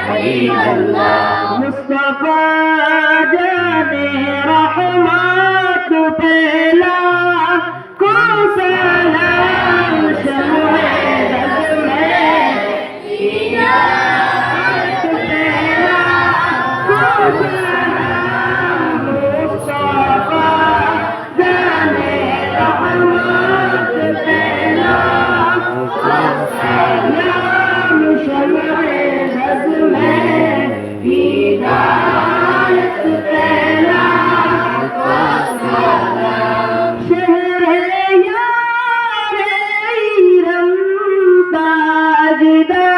হাবিবাল্লাহ মুস্তাফা জানে রহমত পেলা কো সালাম শমে দজমে হিদায়ত পেলা কো সালাম মুস্তাফা জানে রহমত পেলা কো সালাম শমে দজমে हिदायत तेरा को सलाम शहरे यारे इरम ताजदा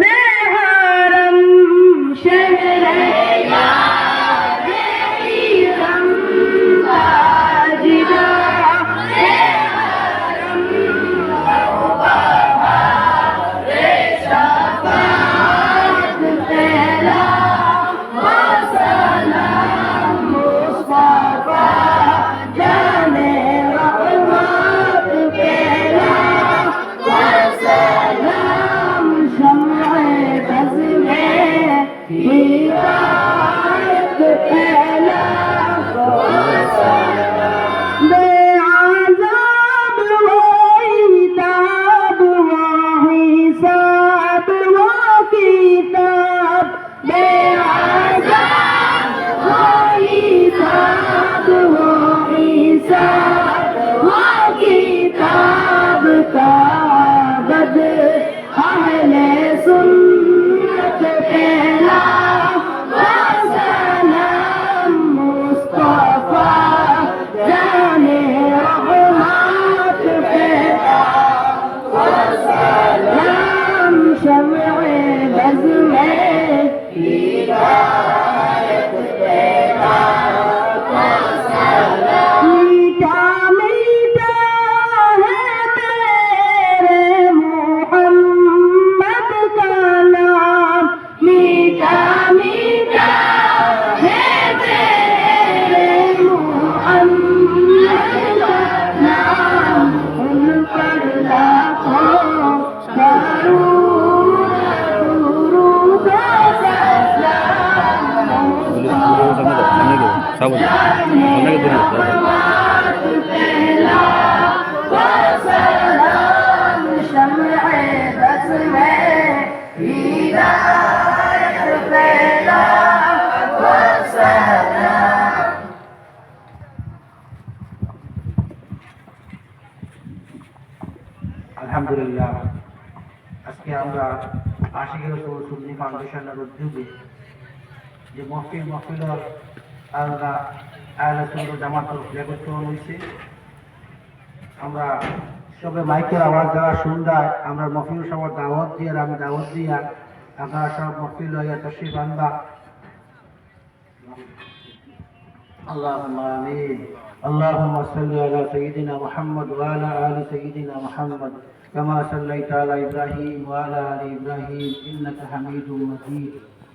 रे हरम शहरे यारे इरम ताजदा रे हरम बाबा रे शफाअत तेरा আলহামদুলিল্লাহ আজকে আমরা আশিকের রাসূল সুন্নি ফাউন্ডেশনের উদ্যোগে যে মহফিল আল্লাহ আহলে সুন্নাত জামাতের লেগোত্তর হয়েছে আমরা সবে মাইকের আওয়াজ দ্বারা শুনদায় আমরা মহফিল সবার দাওয়াত দিয়ে আমি দাওয়াত দিয়া আপনারা সব মহফিল লইয়া তশরিফ আনবা اللهم آمين اللهم صل على سيدنا محمد وعلى آل سيدنا محمد كما صليت على إبراهيم وعلى آل إبراهيم إنك حميد مجيد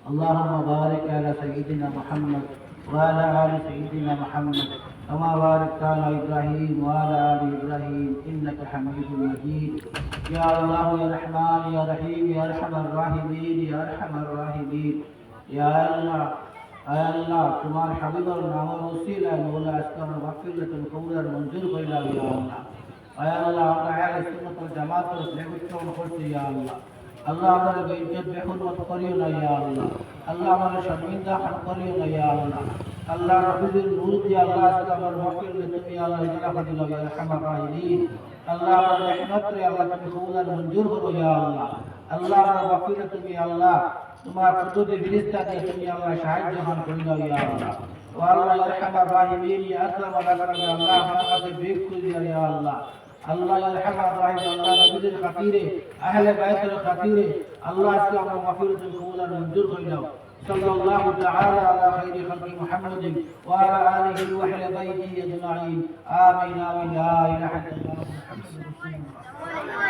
اللهم بارك على سيدنا محمد وعلى آل سيدنا محمد كما باركت على إبراهيم وعلى آل إبراهيم إنك حميد مجيد يا الله يا رحمن يا رحيم يا أرحم الراحمين يا أرحم الراحمين يا الله আল্লাহ তোমার হাবিবের নাম ওসিলায় মওলা আজকার মাগফিরাতুল কবুলের মঞ্জুর কইলা ইয়া আল্লাহ আল্লাহ আমরা আহলে সুন্নাত ওয়াল জামাতের নেতৃত্ব করছি ইয়া আল্লাহ আল্লাহ আমাদের বেইজ্জত বেহুরমত করিও না ইয়া আল্লাহ আল্লাহ আমাদের শর্মিন্দা করিও না ইয়া আল্লাহ আল্লাহ রব্বুল নূর দিয়া আল্লাহ আজকে আমার মাগফিরাত তুমি আল্লাহ ইজলা করিল ইয়া আরহামার রাহিমিন আল্লাহ আমার রহমত রে আল্লাহ তুমি কবুলের মঞ্জুর করো ইয়া আল্লাহ আল্লাহ আমার মাগফিরাত তুমি আল্লাহ তোমার কুদরতে ফেরেশতা দিয়ে তুমি আল্লাহ সাহায্য দান করে দাও ইয়া আল্লাহ ও আল্লাহ ইয়া আরহামার রাহিমিন ইয়া আকরাম আল-আকরাম আল্লাহ আমার কাছে বেক করে দিও ইয়া আল্লাহ আল্লাহ ইয়া আরহামার রাহিম আল্লাহ নবীদের খাতিরে আহলে বাইতের খাতিরে আল্লাহ আজকে আমরা মাগফিরাতুল কবুল মঞ্জুর করে দাও সাল্লাল্লাহু তাআলা আলা খাইরি খালকি মুহাম্মাদিন ওয়া আলা আলিহি ওয়া আহলি বাইতিহি আজমাইন আমিন আমিন লা ইলাহা ইল্লাল্লাহ মুহাম্মাদুর রাসূলুল্লাহ